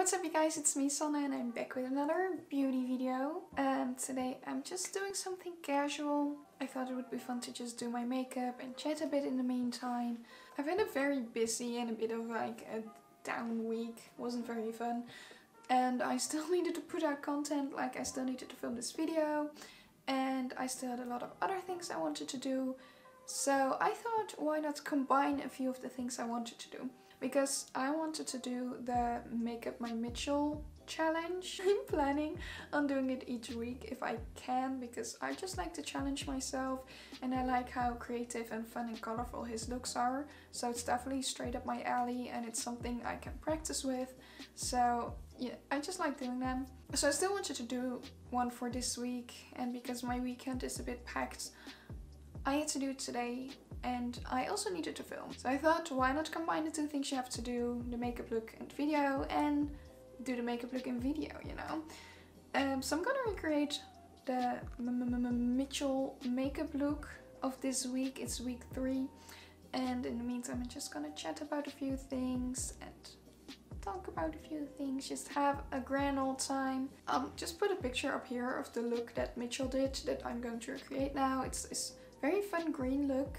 What's up you guys, it's me Sanne and I'm back with another beauty video. And today I'm just doing something casual. I thought it would be fun to just do my makeup and chat a bit in the meantime. I've had a very busy and a bit of like a down week, wasn't very fun. And I still needed to put out content, like I still needed to film this video. And I still had a lot of other things I wanted to do. So I thought, why not combine a few of the things I wanted to do? Because I wanted to do the Makeup Mmmmitchell challenge. I'm planning on doing it each week if I can, because I just like to challenge myself and I like how creative and fun and colorful his looks are. So it's definitely straight up my alley and it's something I can practice with. So yeah, I just like doing them. So I still wanted to do one for this week, and because my weekend is a bit packed, I had to do it today. And I also needed to film. So I thought, why not combine the two things you have to do, the makeup look and video, and do the makeup look in video, you know? So I'm gonna recreate the Mmmmitchell makeup look of this week. It's week 3. And in the meantime, I'm just gonna chat about a few things and talk about a few things, just have a grand old time. Just put a picture up here of the look that Mitchell did that I'm going to recreate now. It's this very fun green look.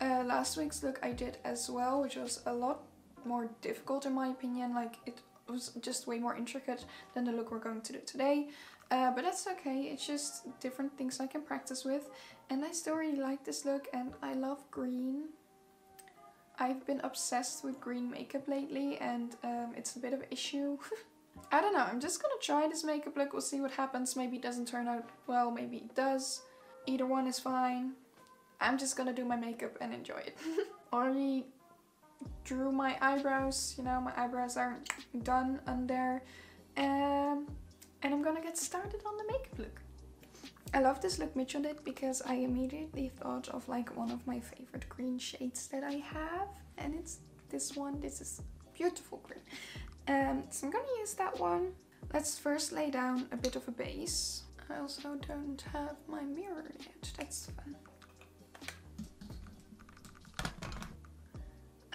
Last week's look I did as well, which was a lot more difficult in my opinion. Like, it was just way more intricate than the look we're going to do today. But that's okay, it's just different things I can practice with. And I still really like this look and I love green. I've been obsessed with green makeup lately and it's a bit of an issue. I don't know, I'm just gonna try this makeup look, we'll see what happens. Maybe it doesn't turn out well, maybe it does. Either one is fine. I'm just gonna do my makeup and enjoy it. Already drew my eyebrows, you know, my eyebrows are done on there. And I'm gonna get started on the makeup look. I love this look Mitchell did because I immediately thought of like one of my favorite green shades that I have. And it's this one. This is beautiful green. So I'm gonna use that one. Let's first lay down a bit of a base. I also don't have my mirror yet. That's fun.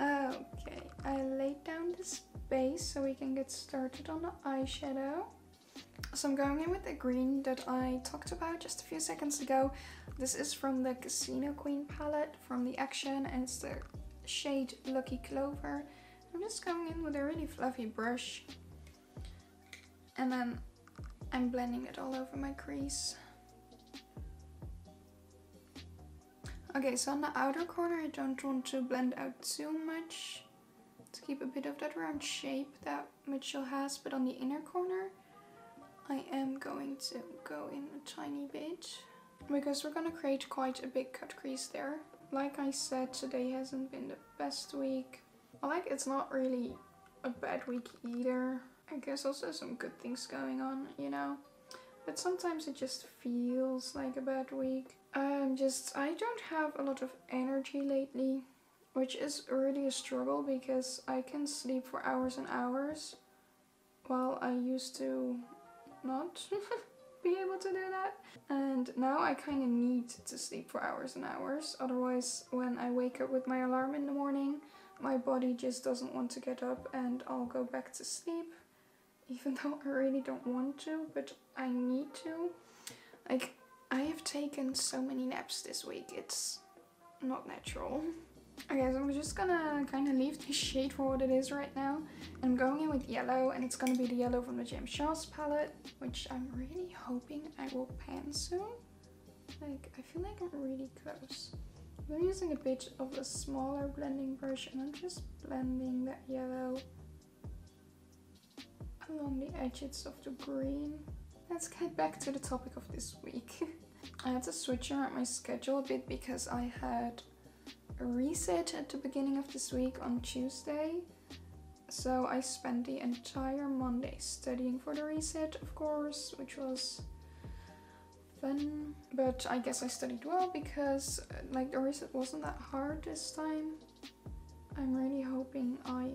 Okay, I laid down this base so we can get started on the eyeshadow. So I'm going in with the green that I talked about just a few seconds ago. This is from the Casino Queen palette from the Action and it's the shade Lucky Clover. I'm just going in with a really fluffy brush and then I'm blending it all over my crease. Okay, so on the outer corner I don't want to blend out too much to keep a bit of that round shape that Mitchell has, but on the inner corner I am going to go in a tiny bit because we're gonna create quite a big cut crease there. Like I said, today hasn't been the best week. Well, like, it's not really a bad week either. I guess also some good things going on, you know. But sometimes it just feels like a bad week. I don't have a lot of energy lately, which is really a struggle because I can sleep for hours and hours, while I used to not be able to do that. And now I kind of need to sleep for hours and hours. Otherwise, when I wake up with my alarm in the morning, my body just doesn't want to get up and I'll go back to sleep. Even though I really don't want to, but I need to. Like, I have taken so many naps this week, it's not natural. Okay, so I'm just gonna kind of leave this shade for what it is right now. I'm going in with yellow, and it's gonna be the yellow from the James Charles palette, which I'm really hoping I will pan soon. Like, I feel like I'm really close. I'm using a bit of a smaller blending brush, and I'm just blending that yellow along the edges of the green. Let's get back to the topic of this week. I had to switch around my schedule a bit because I had a reset at the beginning of this week on Tuesday. So I spent the entire Monday studying for the reset, of course, which was fun. But I guess I studied well because like the reset wasn't that hard this time. I'm really hoping I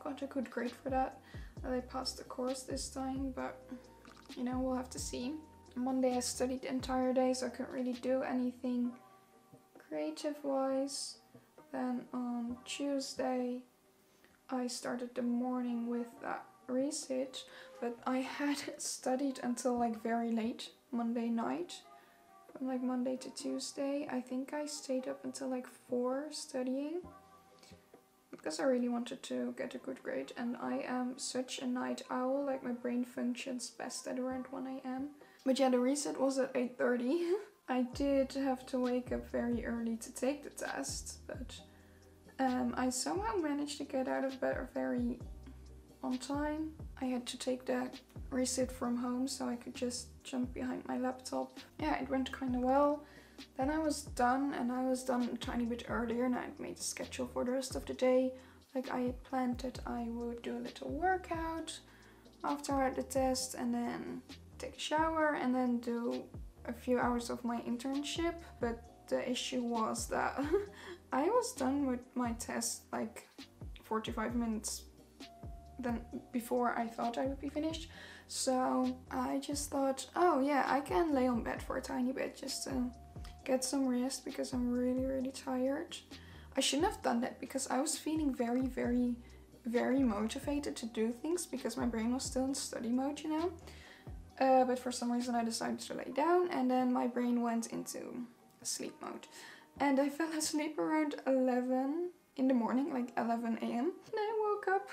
got a good grade for that. I passed the course this time, but you know, we'll have to see. Monday I studied the entire day, so I couldn't really do anything creative wise. Then on Tuesday I started the morning with that resit, but I had studied until like very late Monday night. From like Monday to Tuesday. I think I stayed up until like 4 studying. Because I really wanted to get a good grade, and I am such a night owl, like my brain functions best at around 1 AM. But yeah, the reset was at 8:30. I did have to wake up very early to take the test, but I somehow managed to get out of bed very on time. I had to take the resit from home so I could just jump behind my laptop. Yeah, it went kind of well. Then I was done, and I was done a tiny bit earlier, and I made a schedule for the rest of the day. Like I had planned that I would do a little workout after I had the test, and then take a shower, and then do a few hours of my internship. But the issue was that I was done with my test like 45 minutes then before I thought I would be finished. So I just thought, oh yeah, I can lay on bed for a tiny bit just to get some rest because I'm really tired. I shouldn't have done that because I was feeling very motivated to do things because my brain was still in study mode, you know. But for some reason I decided to lay down, and then my brain went into sleep mode. And I fell asleep around 11 in the morning, like 11 AM. And I woke up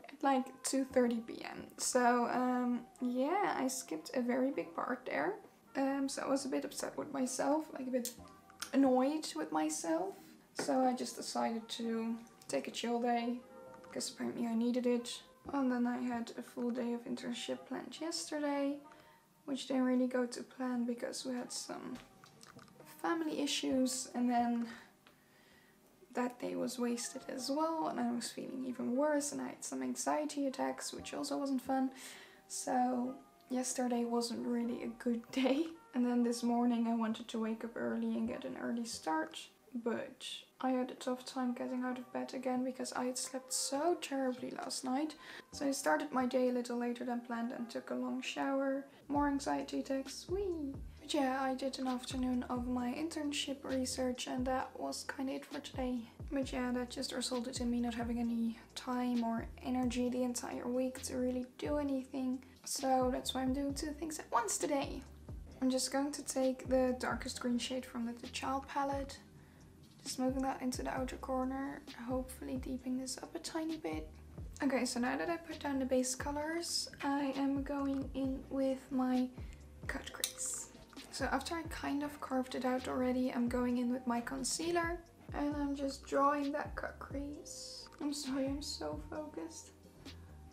at like 2:30 PM. So yeah, I skipped a very big part there. So I was a bit upset with myself, like a bit annoyed with myself. So I just decided to take a chill day, because apparently I needed it. And then I had a full day of internship planned yesterday, which didn't really go to plan because we had some family issues, and then that day was wasted as well, and I was feeling even worse, and I had some anxiety attacks, which also wasn't fun. So yesterday wasn't really a good day. And then this morning I wanted to wake up early and get an early start, but I had a tough time getting out of bed again because I had slept so terribly last night. So I started my day a little later than planned and took a long shower. More anxiety attacks, whee! But yeah, I did an afternoon of my internship research, and that was kind of it for today. But yeah, that just resulted in me not having any time or energy the entire week to really do anything. So that's why I'm doing 2 things at once today. I'm just going to take the darkest green shade from the Child palette, just moving that into the outer corner, hopefully deepening this up a tiny bit. Okay, so now that I put down the base colors, I am going in with my cut crease. So after I kind of carved it out already, I'm going in with my concealer, and I'm just drawing that cut crease. I'm sorry, I'm so focused.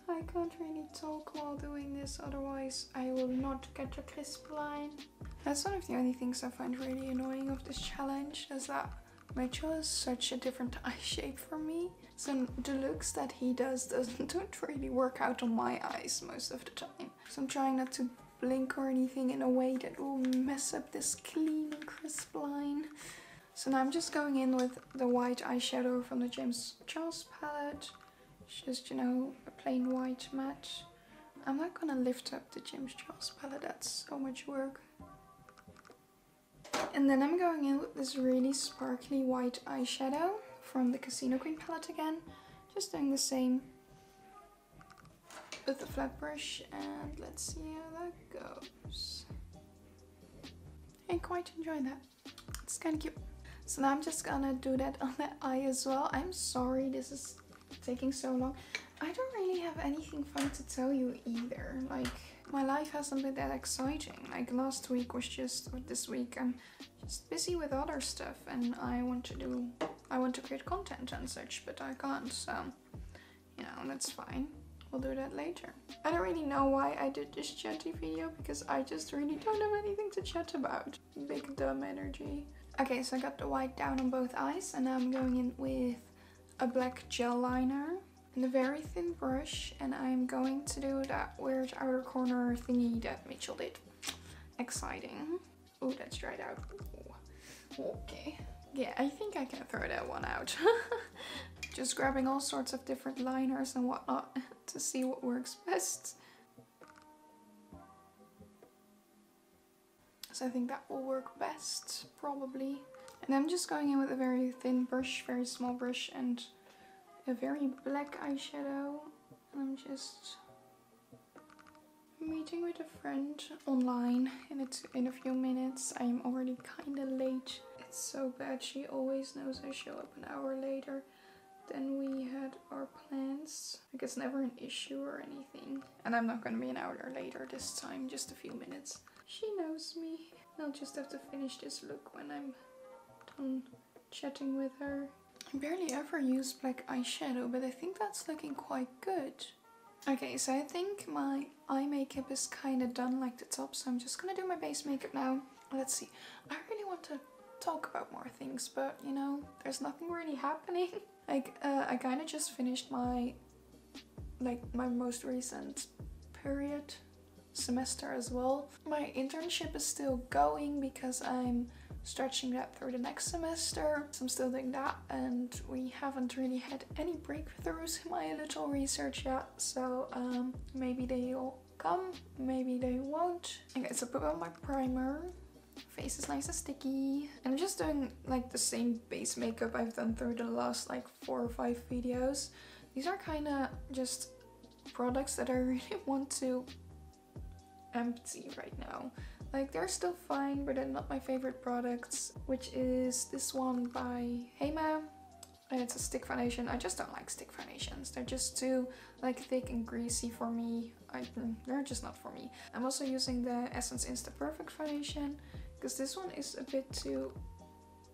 I can't really talk while doing this, otherwise I will not get a crisp line. That's one of the only things I find really annoying of this challenge, is that Mmmmitchell is such a different eye shape from me. So the looks that he don't really work out on my eyes most of the time. So I'm trying not to blink or anything in a way that will mess up this clean and crisp line. So now I'm just going in with the white eyeshadow from the James Charles palette. It's just, you know, a plain white matte. I'm not gonna lift up the James Charles palette, that's so much work. And then I'm going in with this really sparkly white eyeshadow from the Casino Queen palette again. Just doing the same with the flat brush, and let's see how that goes. I quite enjoy that. It's kind of cute. So now I'm just gonna do that on the eye as well. I'm sorry this is taking so long. I don't really have anything fun to tell you either. Like, my life hasn't been that exciting. Like last week was just, or this week, I'm just busy with other stuff, and I want to create content and such, but I can't, so, you know, that's fine. We'll do that later. I don't really know why I did this chatty video, because I just really don't have anything to chat about. Big dumb energy. Okay, so I got the white down on both eyes, and now I'm going in with a black gel liner and a very thin brush, and I'm going to do that weird outer corner thingy that Mmmmitchell did. Exciting. Oh, that's dried out. Ooh. Okay. Yeah, I think I can throw that one out. Just grabbing all sorts of different liners and whatnot to see what works best. So I think that will work best, probably. And I'm just going in with a very thin brush, very small brush, and a very black eyeshadow. I'm just meeting with a friend online and it's in a few minutes. I am already kind of late. It's so bad. She always knows I show up an hour later than we had our plans. Like, it's never an issue or anything. And I'm not going to be an hour later this time, just a few minutes. She knows me. I'll just have to finish this look when I'm done chatting with her. I barely ever use black eyeshadow, but I think that's looking quite good. Okay, so I think my eye makeup is kind of done, like the top, so I'm just gonna do my base makeup now. Let's see. I really want to talk about more things, but you know, there's nothing really happening. Like, I kind of just finished my most recent period semester as well. My internship is still going because I'm stretching that through the next semester. So I'm still doing that, and we haven't really had any breakthroughs in my little research yet, so maybe they'll come, maybe they won't. Okay, so put on my primer. Face is nice and sticky. And I'm just doing like the same base makeup I've done through the last like 4 or 5 videos. These are kind of just products that I really want to empty right now. Like, they're still fine, but they're not my favorite products, which is this one by Eyeshadow. And it's a stick foundation. I just don't like stick foundations. They're just too like thick and greasy for me. They're just not for me. I'm also using the Essence Insta Perfect foundation because this one is a bit too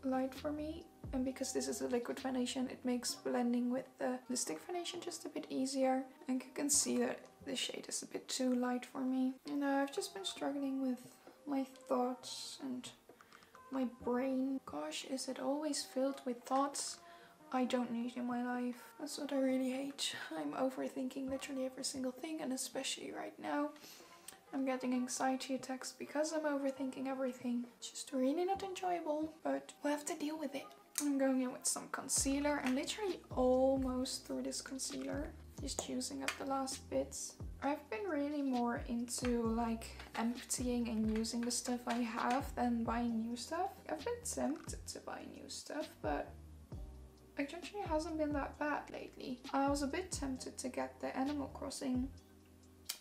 light for me. And because this is a liquid foundation, it makes blending with the stick foundation just a bit easier. And you can see that the shade is a bit too light for me. You know, I've just been struggling with my thoughts and my brain. Gosh, is it always filled with thoughts I don't need in my life. That's what I really hate. I'm overthinking literally every single thing, and especially right now I'm getting anxiety attacks because I'm overthinking everything. It's just really not enjoyable, but we'll have to deal with it. I'm going in with some concealer. I'm literally almost through this concealer. Just using up the last bits. I've been really more into like emptying and using the stuff I have than buying new stuff. I've been tempted to buy new stuff, but it actually hasn't been that bad lately. I was a bit tempted to get the Animal Crossing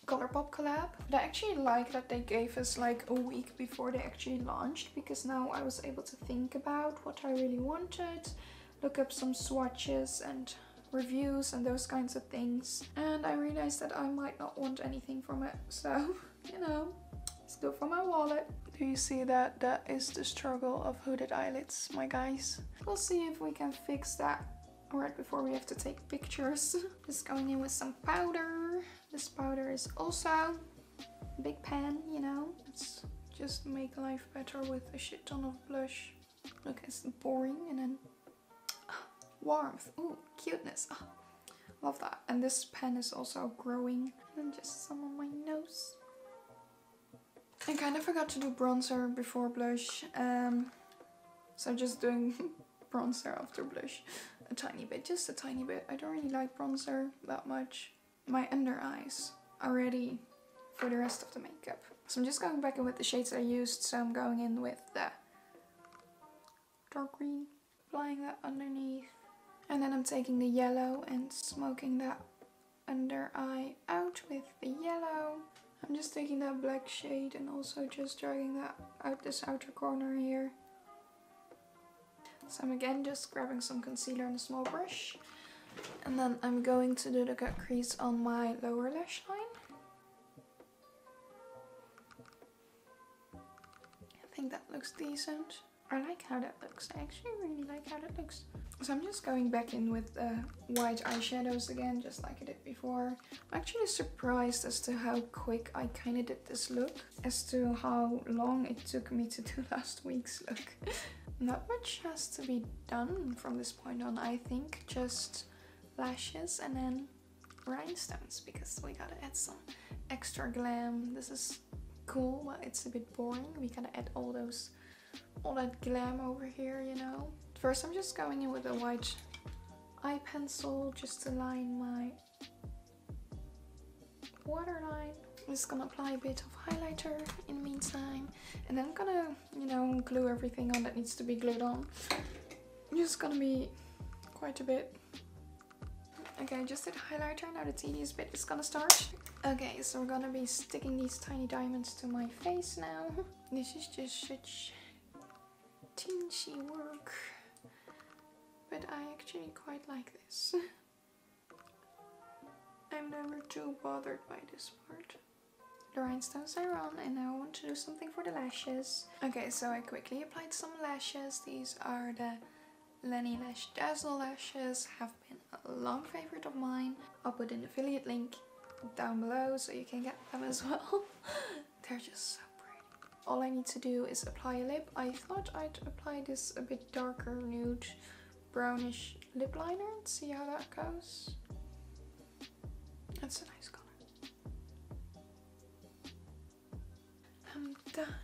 Colourpop collab, but I actually like that they gave us like a week before they actually launched, because now I was able to think about what I really wanted, look up some swatches and reviews and those kinds of things, and I realized that I might not want anything from it, so you know, it's good for my wallet. Do you see that? That is the struggle of hooded eyelids, my guys. We'll see if we can fix that right before we have to take pictures. Just going in with some powder. This powder is also a big pan, you know. Let's just make life better with a shit ton of blush. Look, it's boring, and then warmth. Ooh, cuteness. Love that. And this pen is also growing. And just some on my nose. I kind of forgot to do bronzer before blush. So just doing bronzer after blush. A tiny bit, just a tiny bit. I don't really like bronzer that much. My under eyes are ready for the rest of the makeup. So I'm just going back in with the shades I used. So I'm going in with the dark green, applying that underneath. And then I'm taking the yellow and smoking that under eye out with the yellow. I'm just taking that black shade and also just dragging that out this outer corner here. So I'm again just grabbing some concealer and a small brush. And then I'm going to do the cut crease on my lower lash line. I think that looks decent. I like how that looks. I actually really like how that looks. So I'm just going back in with the white eyeshadows again, just like I did before. I'm actually surprised as to how quick I kind of did this look, as to how long it took me to do last week's look. Not much has to be done from this point on, I think. Just lashes and then rhinestones, because we gotta add some extra glam. This is cool, but it's a bit boring. We gotta add all that glam over here, you know. First I'm just going in with a white eye pencil just to line my waterline. I'm just gonna apply a bit of highlighter in the meantime, and then I'm gonna, you know, glue everything on that needs to be glued on. Just gonna be quite a bit. Okay, I just did highlighter. Now the tedious bit is gonna start. Okay, so we're gonna be sticking these tiny diamonds to my face now. This is just such teensy work, but I actually quite like this. I'm never too bothered by this part. The rhinestones are on, and now I want to do something for the lashes. Okay, so I quickly applied some lashes. These are the Lenny Lash Dazzle lashes, have been a long favorite of mine. I'll put an affiliate link down below so you can get them as well. They're just so pretty. All I need to do is apply a lip. I thought I'd apply this a bit darker nude brownish lip liner and see how that goes. That's a nice color. I'm done.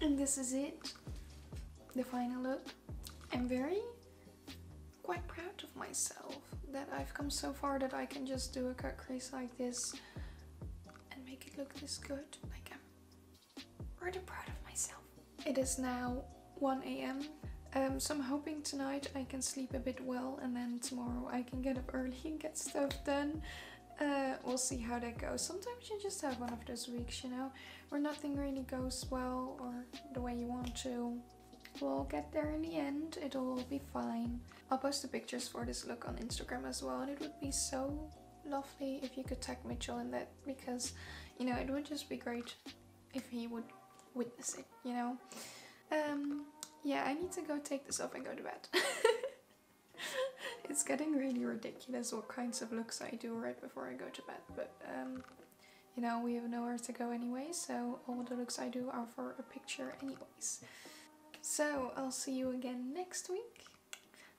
And this is it. The final look. I'm quite proud of myself that I've come so far that I can just do a cut crease like this and make it look this good. Like, I'm really proud of myself. It is now 1 AM. So I'm hoping tonight I can sleep a bit well, and then tomorrow I can get up early and get stuff done. We'll see how that goes. Sometimes you just have one of those weeks, you know, where nothing really goes well or the way you want to. We'll get there in the end. It'll all be fine. I'll post the pictures for this look on Instagram as well, and it would be so lovely if you could tag Mitchell in that, because, you know, it would just be great if he would witness it, you know. Yeah, I need to go take this off and go to bed. It's getting really ridiculous what kinds of looks I do right before I go to bed, but you know, we have nowhere to go anyway, so all the looks I do are for a picture anyways. So I'll see you again next week.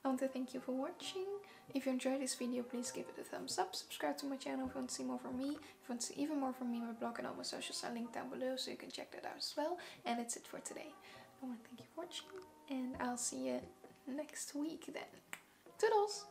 I want to thank you for watching. If you enjoyed this video, please give it a thumbs up. Subscribe to my channel if you want to see more from me. If you want to see even more from me, my blog and all my socials are linked down below, so you can check that out as well. And that's it for today. I want to thank you for watching, and I'll see you next week then. Toodles!